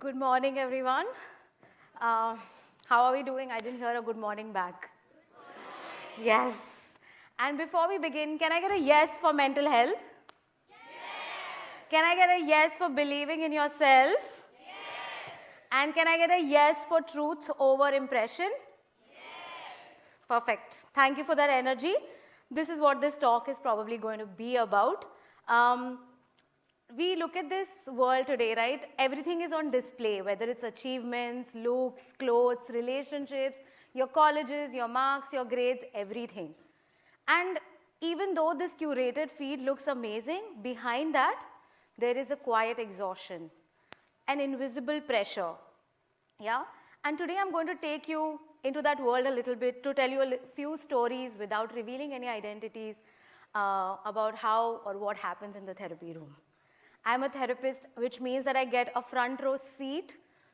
Good morning, everyone. How are we doing? I didn't hear a good morning back. Good morning. Yes. And before we begin, can I get a yes for mental health? Yes. Can I get a yes for believing in yourself? Yes. And can I get a yes for truth over impression? Yes. Perfect. Thank you for that energy. This is what this talk is probably going to be about. We look at this world today, right? Everything is on display, whether it's achievements, looks, clothes, relationships, your colleges, your marks, your grades, everything. And even though this curated feed looks amazing, behind that, there is a quiet exhaustion, an invisible pressure. Yeah? And today I'm going to take you into that world a little bit to tell you a few stories without revealing any identities about how or what happens in the therapy room. I'm a therapist, which means that I get a front row seat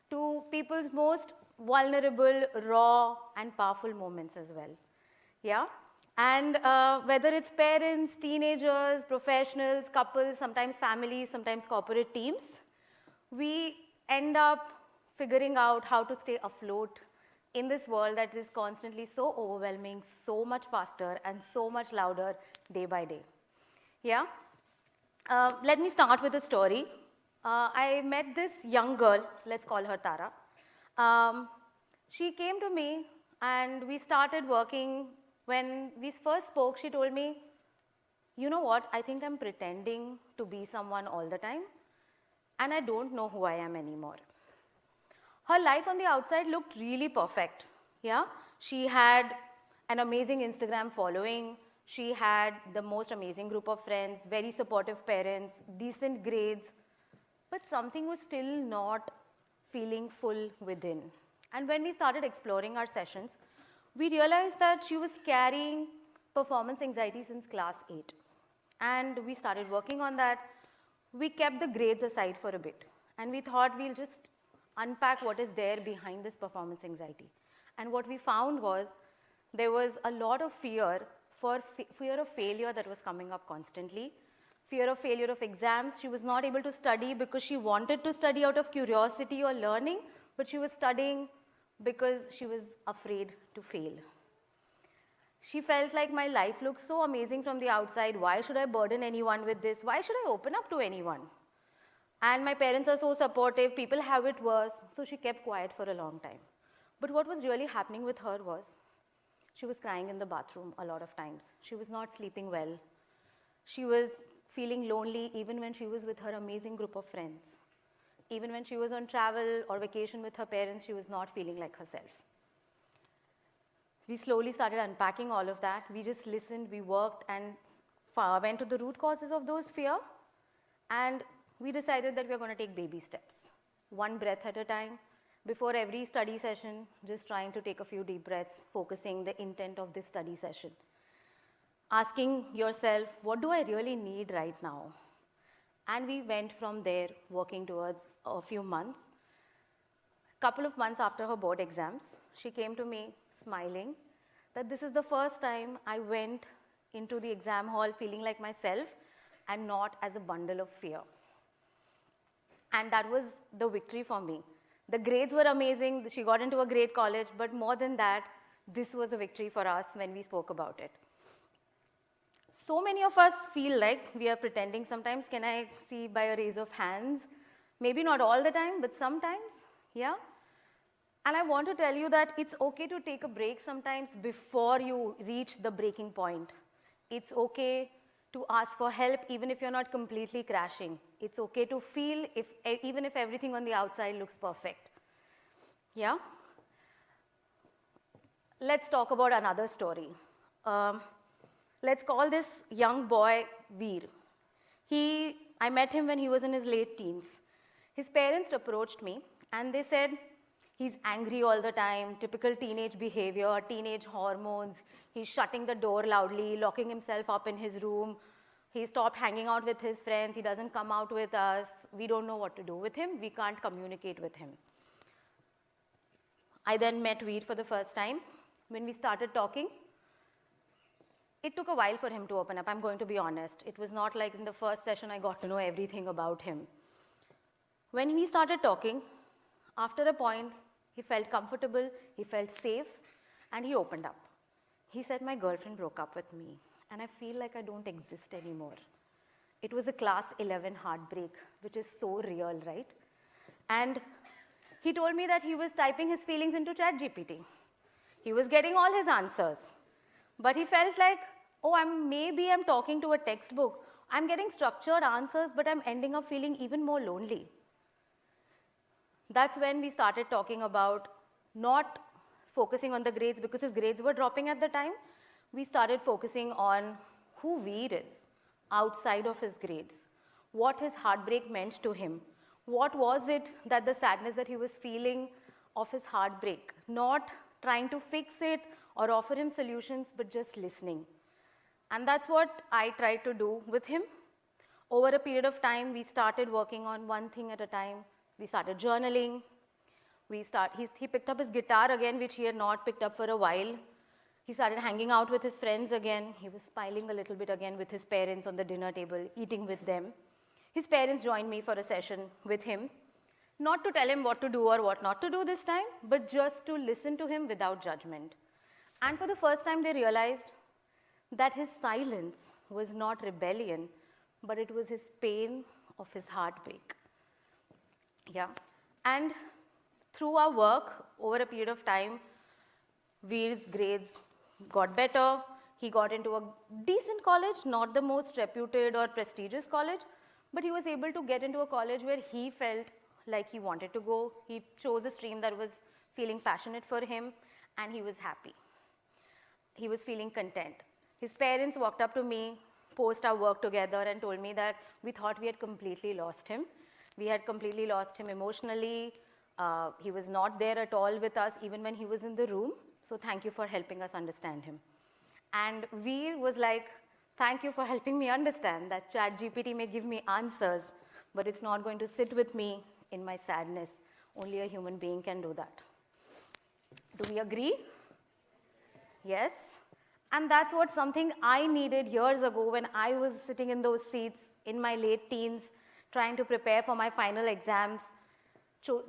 to people's most vulnerable, raw, and powerful moments as well. Yeah? And whether it's parents, teenagers, professionals, couples, sometimes families, sometimes corporate teams, we end up figuring out how to stay afloat in this world that is constantly so overwhelming, so much faster, and so much louder day by day. Yeah? Let me start with a story. I met this young girl, let's call her Tara. She came to me and we started working. When we first spoke, she told me, you know what, I think I'm pretending to be someone all the time and I don't know who I am anymore. Her life on the outside looked really perfect. Yeah? She had an amazing Instagram following. She had the most amazing group of friends, very supportive parents, decent grades, but something was still not feeling full within. And when we started exploring our sessions, we realized that she was carrying performance anxiety since class 8. And we started working on that. We kept the grades aside for a bit. And we thought we'll just unpack what is there behind this performance anxiety. And what we found was there was a lot of fear of failure that was coming up constantly, fear of failure of exams. She was not able to study because she wanted to study out of curiosity or learning, but she was studying because she was afraid to fail. She felt like my life looks so amazing from the outside. Why should I burden anyone with this? Why should I open up to anyone? And my parents are so supportive. People have it worse. So she kept quiet for a long time. But what was really happening with her was she was crying in the bathroom a lot of times. She was not sleeping well. She was feeling lonely even when she was with her amazing group of friends. Even when she was on travel or vacation with her parents, she was not feeling like herself. We slowly started unpacking all of that. We just listened, we worked, and went to the root causes of those fear. And we decided that we are going to take baby steps, one breath at a time. Before every study session, just trying to take a few deep breaths, focusing the intent of this study session. Asking yourself, what do I really need right now? And we went from there, working towards a few months. A couple of months after her board exams, she came to me smiling that this is the first time I went into the exam hall feeling like myself and not as a bundle of fear. And that was the victory for me. The grades were amazing. She got into a great college, but more than that, this was a victory for us when we spoke about it. So many of us feel like we are pretending sometimes. Can I see by a raise of hands? Maybe not all the time, but sometimes, yeah? And I want to tell you that it's okay to take a break sometimes before you reach the breaking point. It's okay to ask for help even if you're not completely crashing. It's okay to feel even if everything on the outside looks perfect. Yeah? Let's talk about another story. Let's call this young boy Veer. I met him when he was in his late teens. His parents approached me and they said, he's angry all the time, typical teenage behavior, teenage hormones. He's shutting the door loudly, locking himself up in his room. He stopped hanging out with his friends. He doesn't come out with us. We don't know what to do with him. We can't communicate with him. I then met Veer for the first time. When we started talking, it took a while for him to open up, I'm going to be honest. It was not like in the first session I got to know everything about him. When we started talking, After a point, he felt comfortable, he felt safe, and he opened up. He said, my girlfriend broke up with me, and I feel like I don't exist anymore. It was a class 11 heartbreak, which is so real, right? And he told me that he was typing his feelings into ChatGPT. He was getting all his answers. But he felt like, oh, maybe I'm talking to a textbook. I'm getting structured answers, but I'm ending up feeling even more lonely. That's when we started talking about not focusing on the grades because his grades were dropping at the time. We started focusing on who Veer is outside of his grades, what his heartbreak meant to him. What was it that the sadness that he was feeling of his heartbreak? Not trying to fix it or offer him solutions, but just listening. And that's what I tried to do with him. Over a period of time, we started working on one thing at a time. We started journaling. He picked up his guitar again, which he had not picked up for a while. He started hanging out with his friends again. He was smiling a little bit again with his parents on the dinner table, eating with them. His parents joined me for a session with him, not to tell him what to do or what not to do this time, but just to listen to him without judgment. And for the first time, they realized that his silence was not rebellion, but it was his pain of his heartbreak. Yeah. And through our work, over a period of time, Veer's grades got better. He got into a decent college, not the most reputed or prestigious college, but he was able to get into a college where he felt like he wanted to go. He chose a stream that was feeling passionate for him, and he was happy. He was feeling content. His parents walked up to me, post our work together, and told me that we thought we had completely lost him. We had completely lost him emotionally. He was not there at all with us, even when he was in the room. So thank you for helping us understand him. And Veer was like, thank you for helping me understand that ChatGPT may give me answers, but it's not going to sit with me in my sadness. Only a human being can do that. Do we agree? Yes? And that's what something I needed years ago when I was sitting in those seats in my late teens, trying to prepare for my final exams,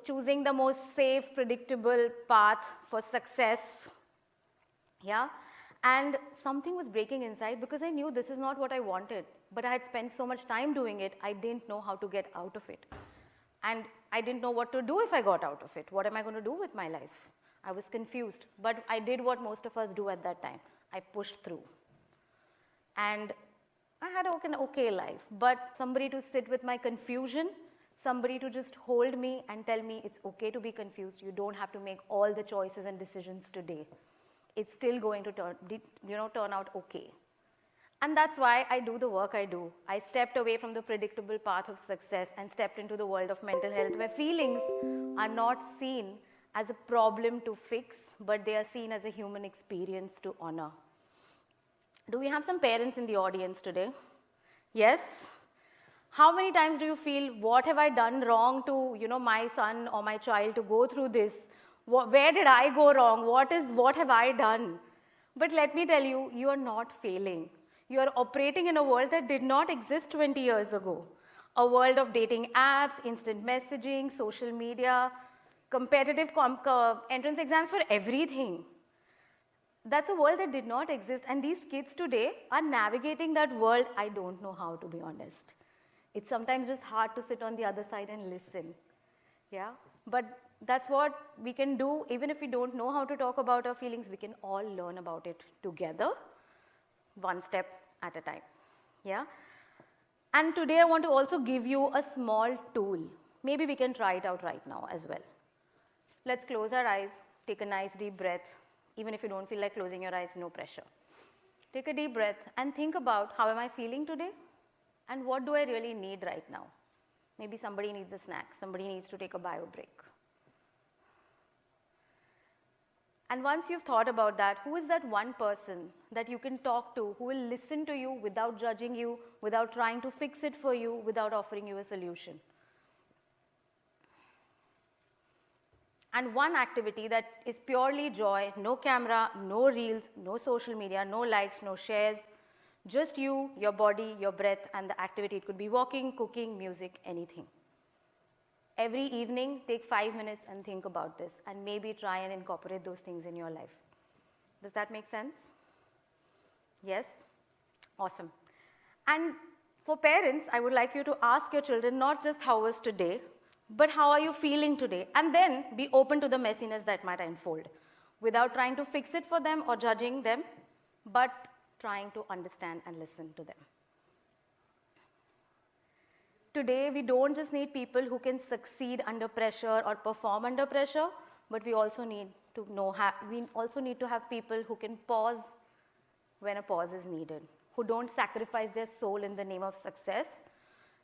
choosing the most safe, predictable path for success. Yeah? And something was breaking inside because I knew this is not what I wanted, but I had spent so much time doing it, I didn't know how to get out of it. And I didn't know what to do if I got out of it. What am I going to do with my life? I was confused, but I did what most of us do at that time. I pushed through. And I had an okay life, but somebody to sit with my confusion, somebody to just hold me and tell me it's okay to be confused. You don't have to make all the choices and decisions today. It's still going to turn out okay. And that's why I do the work I do. I stepped away from the predictable path of success and stepped into the world of mental health where feelings are not seen as a problem to fix, but they are seen as a human experience to honor. Do we have some parents in the audience today? Yes? How many times do you feel, what have I done wrong to, my son or my child to go through this? Where did I go wrong? What have I done? But let me tell you, you are not failing. You are operating in a world that did not exist 20 years ago. A world of dating apps, instant messaging, social media, competitive entrance exams for everything. That's a world that did not exist. And these kids today are navigating that world. I don't know how, to be honest. It's sometimes just hard to sit on the other side and listen. Yeah? But that's what we can do. Even if we don't know how to talk about our feelings, we can all learn about it together, one step at a time. Yeah? And today I want to also give you a small tool. Maybe we can try it out right now as well. Let's close our eyes, take a nice deep breath. Even if you don't feel like closing your eyes, no pressure. Take a deep breath and think about how am I feeling today and what do I really need right now. Maybe somebody needs a snack, somebody needs to take a bio break. And once you've thought about that, who is that one person that you can talk to who will listen to you without judging you, without trying to fix it for you, without offering you a solution? And one activity that is purely joy, no camera, no reels, no social media, no likes, no shares, just you, your body, your breath, and the activity. It could be walking, cooking, music, anything. every evening, take 5 minutes and think about this, and maybe try and incorporate those things in your life. Does that make sense? Yes? Awesome. And for parents, I would like you to ask your children not just how was today, but how are you feeling today? And then be open to the messiness that might unfold, without trying to fix it for them or judging them, but trying to understand and listen to them. Today, we don't just need people who can succeed under pressure or perform under pressure, but we also need to have people who can pause when a pause is needed, who don't sacrifice their soul in the name of success,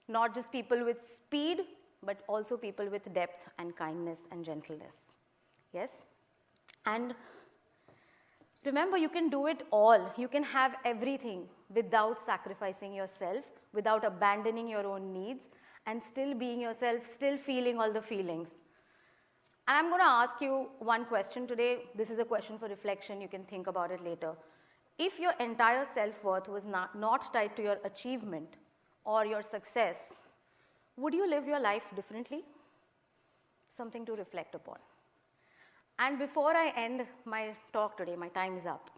not just people with speed, but also people with depth and kindness and gentleness. Yes? And remember, you can do it all. You can have everything without sacrificing yourself, without abandoning your own needs, and still being yourself, still feeling all the feelings. And I'm going to ask you one question today. This is a question for reflection. You can think about it later. If your entire self-worth was not tied to your achievement or your success, would you live your life differently? Something to reflect upon. And before I end my talk today, my time is up,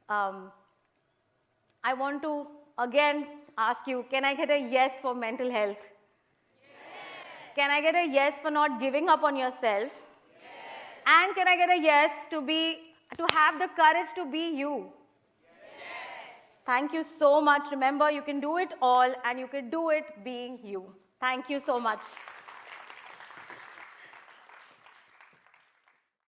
I want to again ask you, can I get a yes for mental health? Yes. Can I get a yes for not giving up on yourself? Yes. And can I get a yes to have the courage to be you? Yes. Thank you so much. Remember, you can do it all, and you can do it being you. Thank you so much.